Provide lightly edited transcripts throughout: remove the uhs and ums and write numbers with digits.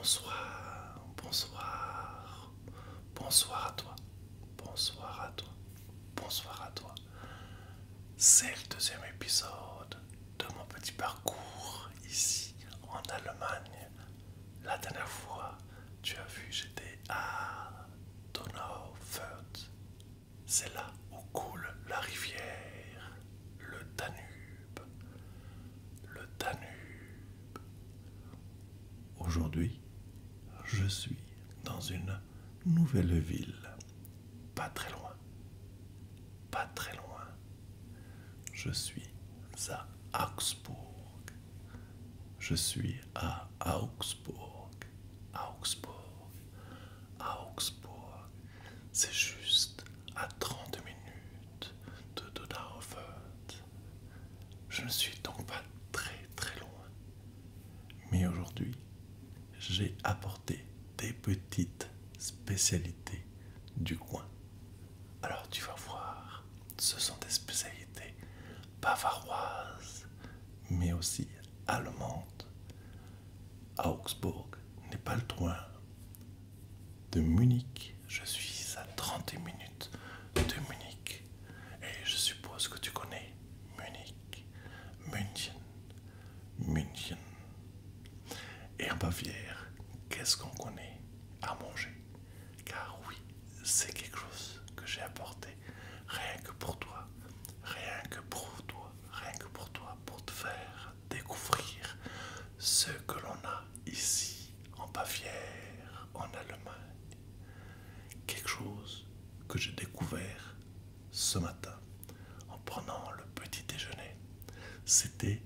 Bonsoir, bonsoir, bonsoir à toi, bonsoir à toi, bonsoir à toi. C'est le deuxième épisode de mon petit parcours ici en Allemagne. La dernière fois, tu as vu, j'étais à Donauwörth. C'est là où coule la rivière, le Danube. Le Danube. Aujourd'hui, je suis dans une nouvelle ville, pas très loin, pas très loin. Je suis à Augsbourg. Je suis à Augsbourg. Augsbourg. Augsbourg. C'est juste à 30 minutes de Donauwörth. Je ne suis donc pas très très loin. Mais aujourd'hui, j'ai apporté des petites spécialités du coin. Alors tu vas voir, ce sont des spécialités bavaroises, mais aussi allemandes. Augsbourg n'est pas loin de Munich. Je suis à 30 minutes de Munich. Et je suppose que tu connais Munich, München, München. Et en Bavière, qu'est-ce qu'on connaît à manger? Car oui, c'est quelque chose que j'ai apporté rien que pour toi, rien que pour toi, rien que pour toi, pour te faire découvrir ce que l'on a ici en Bavière, en Allemagne. Quelque chose que j'ai découvert ce matin en prenant le petit déjeuner. C'était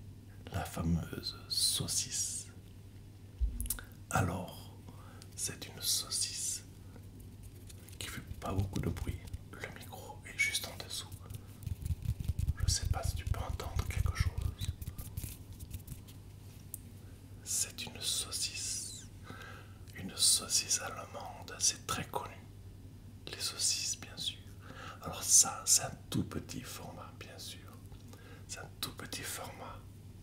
la fameuse saucisse. Alors, c'est une saucisse qui fait pas beaucoup de bruit. Le micro est juste en dessous. Je sais pas si tu peux entendre quelque chose. C'est une saucisse. Une saucisse allemande, c'est très connu. Les saucisses, bien sûr. Alors ça, c'est un tout petit format, bien sûr. C'est un tout petit format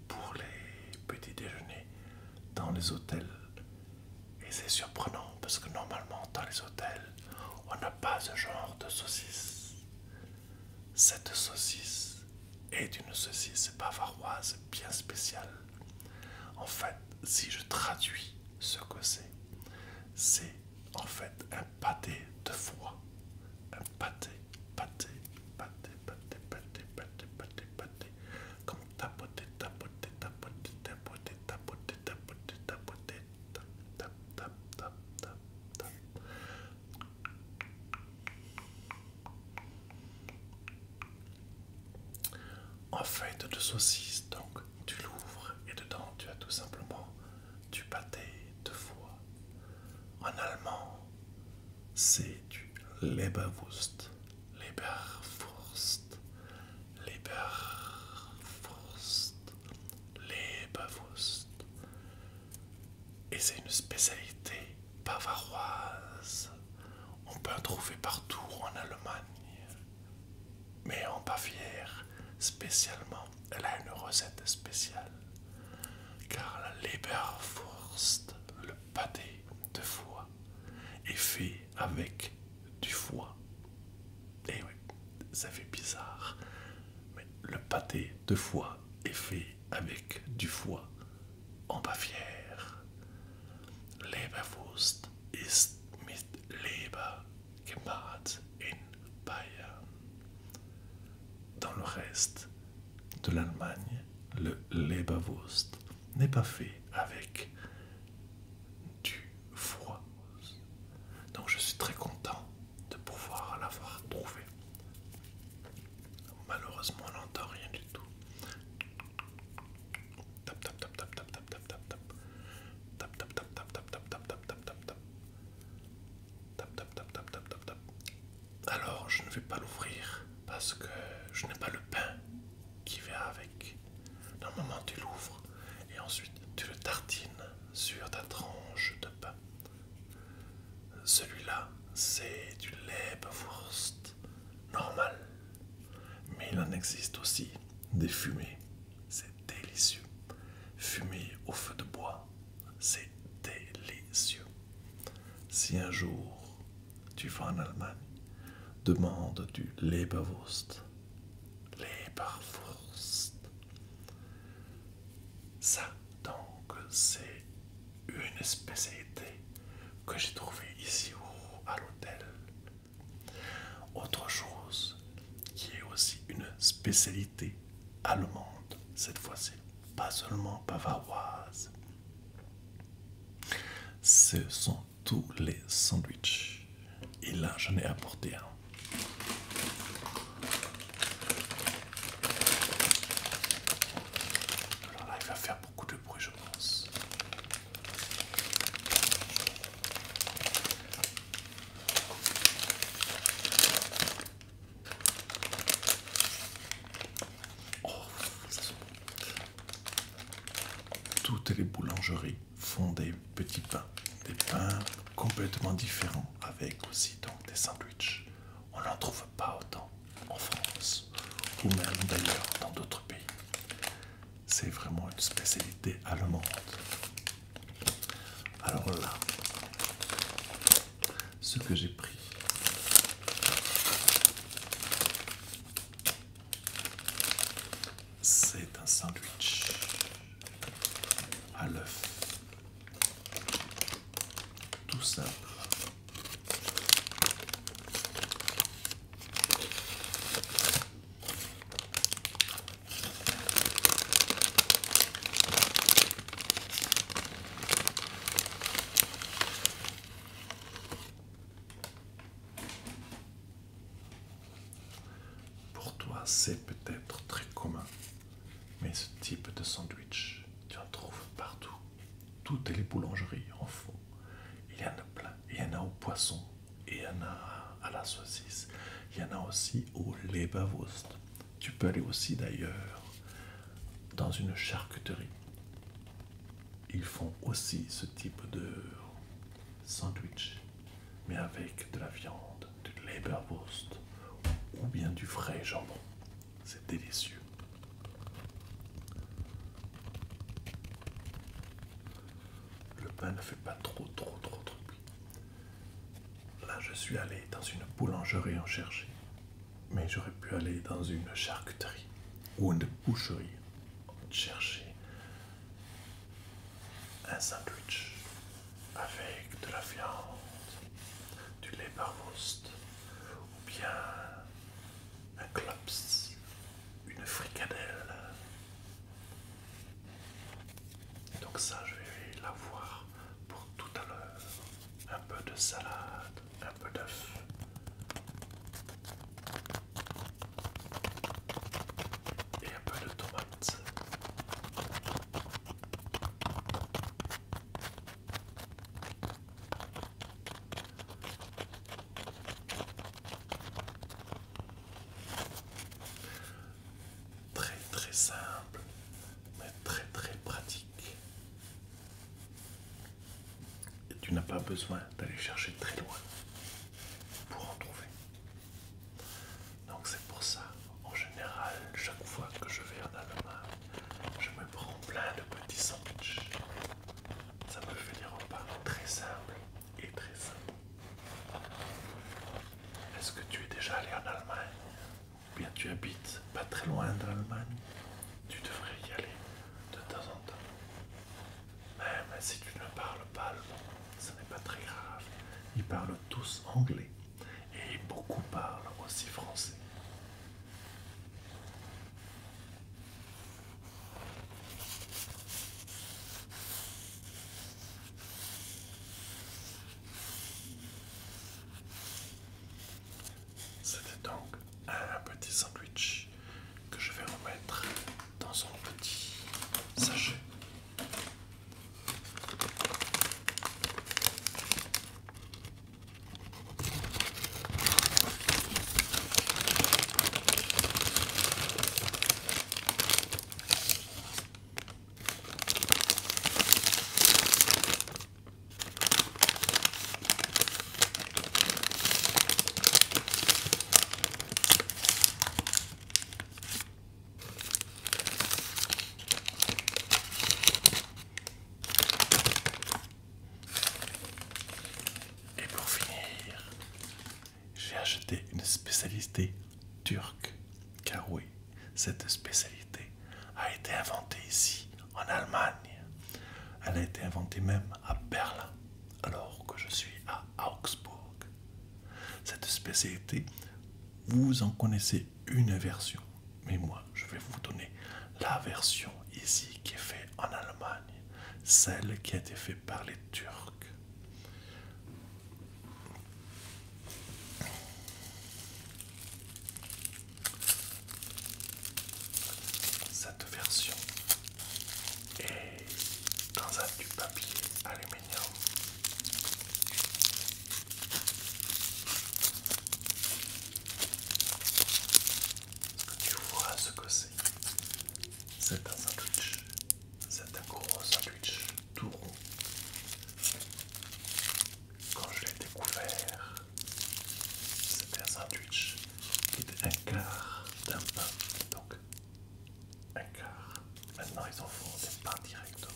pour les petits déjeuners dans les hôtels. Et c'est surprenant parce que normalement dans les hôtels, on n'a pas ce genre de saucisse. Cette saucisse est une saucisse bavaroise bien spéciale. En fait, si je traduis ce que c'est en fait un pâté de foie. Un pâté, pâté, pâté, pâté, pâté, pâté, pâté, pâté. Comme tapoter, tapoter, tapoter, tapoter, tapoter, tapoter, tapoter, tap, tap, tap, tap, tap, tap. En fait de saucisse, donc tu l'ouvres et dedans tu as tout simplement du pâté de foie. En allemand, c'est du Leberwurst. Leberwurst. Leberwurst. Leberwurst. Et c'est une spécialité bavaroise. On peut en trouver partout en Allemagne. Mais en Bavière, spécialement, elle a une recette spéciale. Car la Leberwurst, le pâté de foie, est fait avec du foie. Et oui, ça fait bizarre. Mais le pâté de foie est fait avec du foie en Bavière. Leberwurst ist mit Leber gemacht in Bayern. Dans le reste de l'Allemagne, le Leberwurst n'est pas fait avec du foie. Donc je suis très content de pouvoir l'avoir trouvé. Malheureusement, on n'entend rien du tout. Tap tap tap tap tap tap tap tap tap. Tap tap tap tap tap tap tap tap tap tap tap. Tap tap tap tap tap tap tap. Alors je ne vais pas l'ouvrir parce que je n'ai pas le pain qui vient avec. Normalement tu l'ouvres et ensuite tu le tartines sur ta tranche de pain. Celui-là, c'est du Leberwurst normal. Mais il en existe aussi des fumés. C'est délicieux. Fumé au feu de bois, c'est délicieux. si un jour tu vas en Allemagne, demande du Leberwurst. Leberwurst. Ça, donc, c'est une spécialité que j'ai trouvée ici à l'hôtel. Autre chose qui est aussi une spécialité allemande, cette fois-ci, pas seulement bavaroise, ce sont tous les sandwichs. Et là, j'en ai apporté un. Alors là, il va faire beaucoup de bruit, je pense. Oh, ça sent bon. Toutes les boulangeries font des petits pains, des pains complètement différents, avec aussi donc des sandwichs. On n'en trouve pas autant en France, ou même d'ailleurs dans d'autres pays. C'est vraiment une spécialité allemande. Alors là, ce que j'ai pris, c'est un sandwich à l'œuf. Tout simple. Pour toi, c'est peut-être très commun, mais ce type de sandwich, tu en trouves partout. Toutes les boulangeries en font. Il y en a plein. Il y en a au poisson, et il y en a à la saucisse. Il y en a aussi au Leberwurst. Tu peux aller aussi d'ailleurs dans une charcuterie. Ils font aussi ce type de sandwich, mais avec de la viande, du Leberwurst ou bien du frais jambon. C'est délicieux. Le pain ne fait pas trop de bruit. Là, je suis allé dans une boulangerie en chercher, mais j'aurais pu aller dans une charcuterie ou une boucherie chercher un sandwich avec de la viande, du Leberwurst ou bien un klops, une fricadelle. Donc ça, je vais l'avoir pour tout à l'heure. Un peu de salade, un peu d'œuf. Et un peu de tomates. Très très simple, mais très très pratique. Et tu n'as pas besoin d'aller chercher très loin pour en trouver. Donc c'est pour ça, en général, chaque fois que je vais en Allemagne, je me prends plein de petits sandwichs. Ça me fait des repas très simples et très sains. Est-ce que tu es déjà allé en Allemagne? Ou bien tu habites pas très loin de l'Allemagne? Tu devrais y aller de temps en temps. Même si tu ne parles pas allemand, ce n'est pas très grave. Ils parlent tous anglais et beaucoup parlent aussi français. C'était donc un petit sandwich que je vais remettre dans son petit sachet. j'ai acheté une spécialité turque. Car oui, cette spécialité a été inventée ici, en Allemagne. Elle a été inventée même à Berlin, alors que je suis à Augsbourg. Cette spécialité, vous en connaissez une version, mais moi, je vais vous donner la version ici qui est faite en Allemagne, celle qui a été faite par les Turcs. Cette version est dans un tube papier aluminium. Tu vois ce que c'est. C'est un sandwich. C'est un gros sandwich tout rond. Quand je l'ai découvert, c'était un sandwich qui était un quart d'un pain. Donc, un quart. Maintenant, ils en font des pains directement.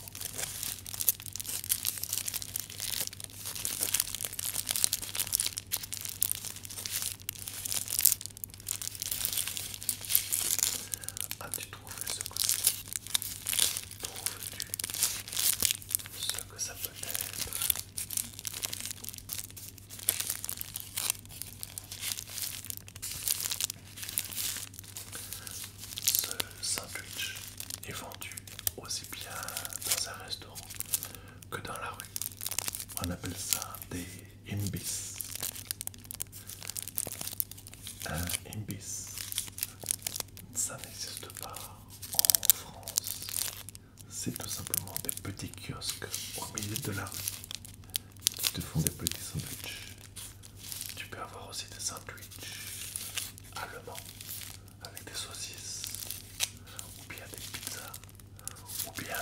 As-tu trouvé ce que c'est? Trouves-tu ce que ça peut être? Ce sandwich est vendu aussi bien dans un restaurant que dans la rue. On appelle ça des imbis. Un imbis, ça n'existe pas en France. C'est tout simplement des petits kiosques au milieu de la rue qui te font des petits sandwichs. Tu peux avoir aussi des sandwichs allemands avec des saucisses, ou bien des pizzas, ou bien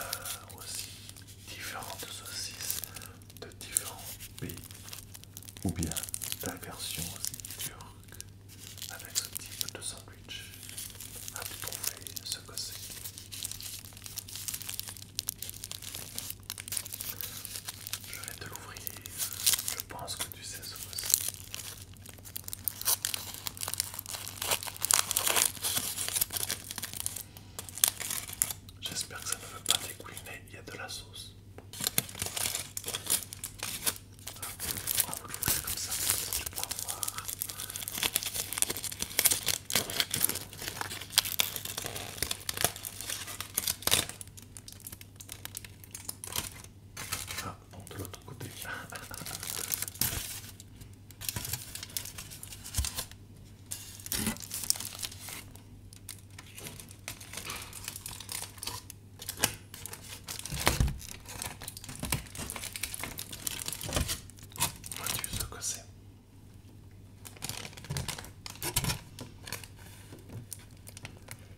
aussi différentes saucisses de différents pays, ou bien la version aussi turque avec ce type de sandwich. As-tu trouvé ce que c'est? Je vais te l'ouvrir. Je pense que tu sais ce que c'est. J'espère que ça ne veut pas dégouliner. Il y a de la sauce. On va l'ouvrir comme ça tu pourras voir. Ah, bon, de l'autre côté. Vois-tu ce que c'est?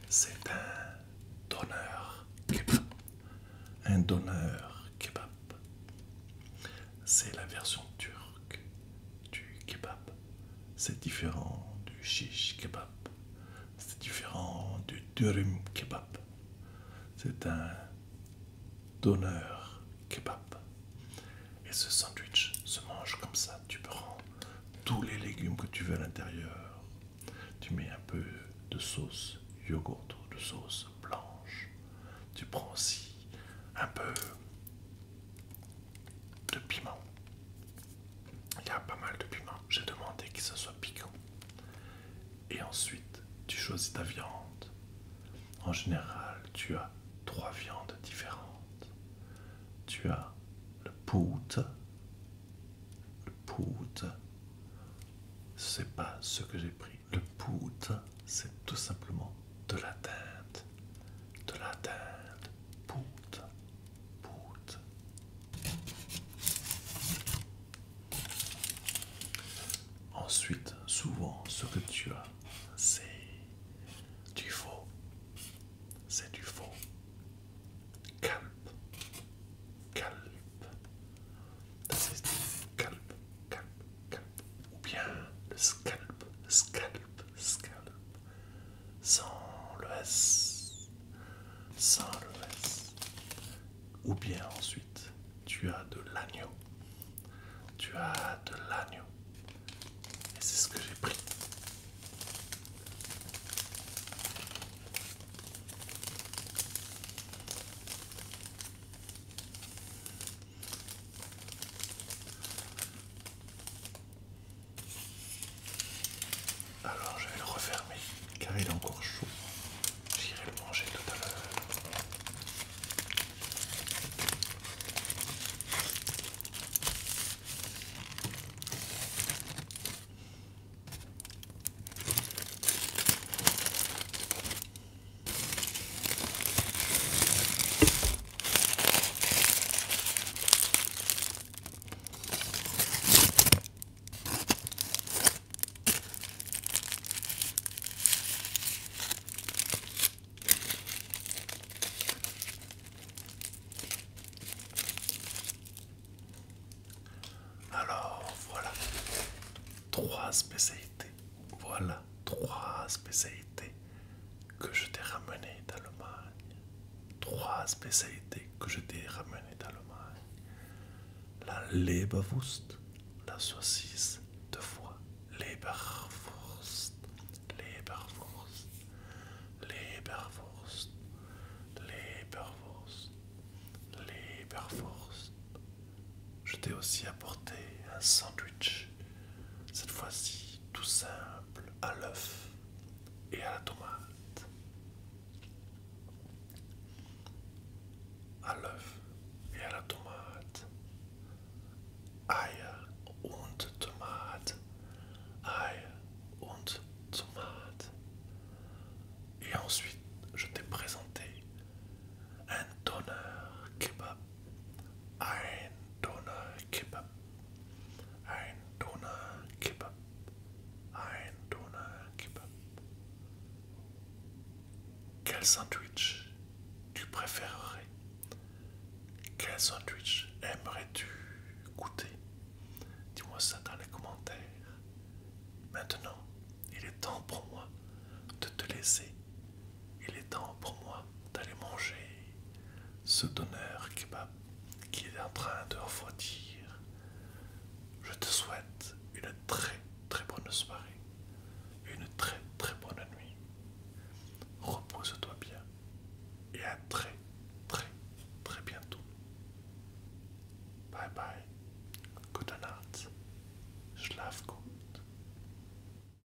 C'est un donneur kebab. Un donneur kebab. C'est la version turque du kebab. C'est différent du shish kebab. C'est différent du dürüm kebab. C'est un donneur kebab. Et ce sandwich se mange comme ça. Tu prends tous les légumes que tu veux à l'intérieur. Tu mets un peu de sauce yogourt ou de sauce blanche. Tu prends aussi un peu de piment. Il y a pas mal de piment. J'ai demandé que ce soit piquant. Et ensuite, tu choisis ta viande. En général, tu as 3 viandes différentes. Tu as le pout. Le pout, c'est pas ce que j'ai pris. Le pout, c'est tout simplement de la dinde. De la dinde. Pout. Pout. Ensuite, souvent, ce que tu as, c'est du faux. C'est du faux. Kalb. Kalb. Das ist Kalb. Kalb. Kalb. Ou bien le scalp. Scalp. Scalp. Sans le S. Sans le S. Ou bien ensuite, tu as de l'agneau. Tu as de l'agneau. Et c'est ce que j'ai pris. 3 spécialités. Voilà 3 spécialités que je t'ai ramenées d'Allemagne. 3 spécialités que je t'ai ramenées d'Allemagne. La Leberwurst, la saucisse de foie. Leberwurst, Leberwurst, Leberwurst, Leberwurst, Leberwurst. Je t'ai aussi apporté un sandwich, cette fois-ci tout simple, à l'œuf et à la tomate. À l'œuf et à la tomate. Eier und Tomate. Eier und Tomate. Et ensuite, je t'ai présenté un Doner Kebab. Ein Doner Kebab. Ein Doner Kebab. Ein Doner Kebab. Quel sandwich tu préférerais? Quel sandwich aimerais-tu goûter? Dis-moi ça dans les commentaires. Maintenant, il est temps pour moi de te laisser. Il est temps pour moi d'aller manger ce doner kebab qui est en train de refroidir.